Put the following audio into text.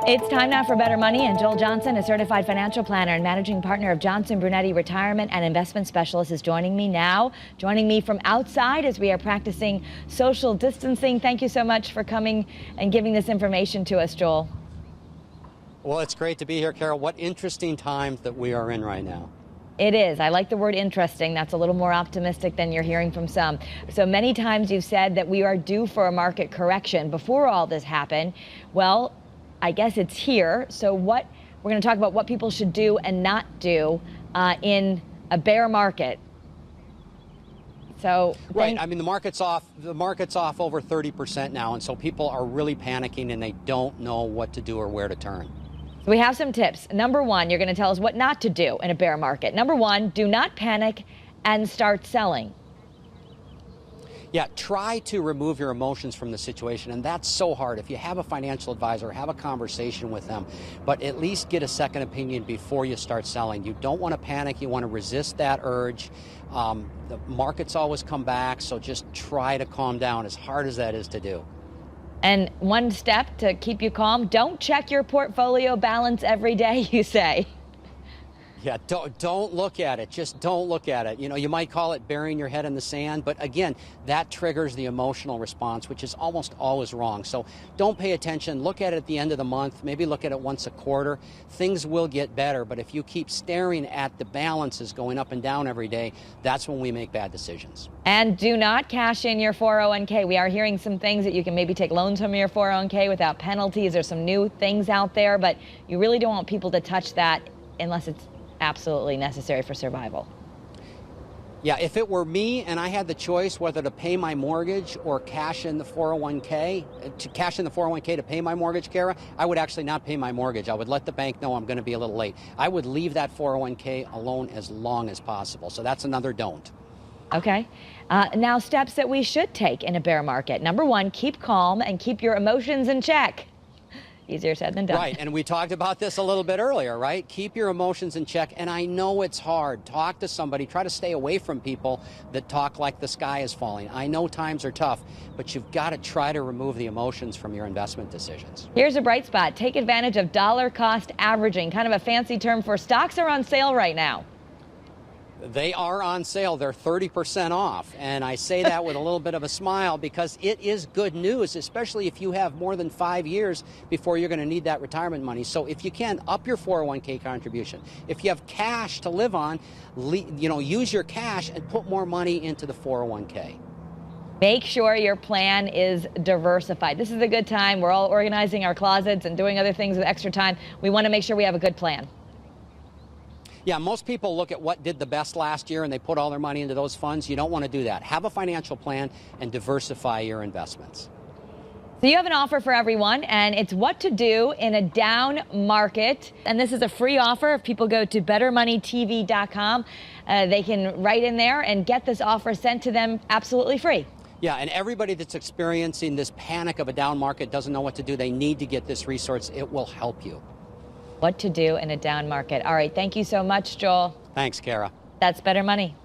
It's time now for Better Money, and Joel Johnson, a certified financial planner and managing partner of Johnson Brunetti Retirement and Investment Specialist, is joining me now, joining me from outside as we are practicing social distancing. Thank you so much for coming and giving this information to us, Joel. Well, it's great to be here, Carol. What interesting times that we are in right now. It is. I like the word interesting. That's a little more optimistic than you're hearing from some. So many times you've said that we are due for a market correction before all this happened. Well, I guess it's here. So we're going to talk about what people should do and not do in a bear market. So right. I mean, the market's off over 30% now. And so people are really panicking and they don't know what to do or where to turn. We have some tips. Number one, you're going to tell us what not to do in a bear market. Number one, do not panic and start selling. Yeah, try to remove your emotions from the situation, and that's so hard. If you have a financial advisor, have a conversation with them, but at least get a second opinion before you start selling. You don't want to panic. You want to resist that urge. The markets always come back, so just try to calm down, as hard as that is to do. And one step to keep you calm, don't check your portfolio balance every day, you say. Yeah, don't look at it. Just don't look at it. You know, you might call it burying your head in the sand, but again, that triggers the emotional response, which is almost always wrong. So don't pay attention. Look at it at the end of the month. Maybe look at it once a quarter. Things will get better, but if you keep staring at the balances going up and down every day, that's when we make bad decisions. And do not cash in your 401k. We are hearing some things that you can maybe take loans from your 401k without penalties. There's some new things out there, but you really don't want people to touch that unless it's absolutely necessary for survival. Yeah, if it were me and I had the choice whether to pay my mortgage or cash in the 401k, to pay my mortgage, Kara, I would actually not pay my mortgage. I would let the bank know I'm going to be a little late. I would leave that 401k alone as long as possible. So that's another don't. Okay. Now, steps that we should take in a bear market. Number one, keep calm and keep your emotions in check. Easier said than done. Right, and we talked about this a little bit earlier, right? Keep your emotions in check, and I know it's hard. Talk to somebody. Try to stay away from people that talk like the sky is falling. I know times are tough, but you've got to try to remove the emotions from your investment decisions. Here's a bright spot. Take advantage of dollar cost averaging, kind of a fancy term for stocks are on sale right now. They are on sale. They're 30% off. And I say that with a little bit of a smile because it is good news, especially if you have more than 5 years before you're going to need that retirement money. So if you can, up your 401k contribution. If you have cash to live on, use your cash and put more money into the 401k. Make sure your plan is diversified. This is a good time. We're all organizing our closets and doing other things with extra time. We want to make sure we have a good plan. Yeah, most people look at what did the best last year and they put all their money into those funds. You don't want to do that. Have a financial plan and diversify your investments. So you have an offer for everyone, and it's what to do in a down market. And this is a free offer. If people go to bettermoneytv.com, they can write in there and get this offer sent to them absolutely free. Yeah, and everybody that's experiencing this panic of a down market doesn't know what to do. They need to get this resource. It will help you. What to do in a down market. All right, thank you so much, Joel. Thanks, Kara. That's Better Money.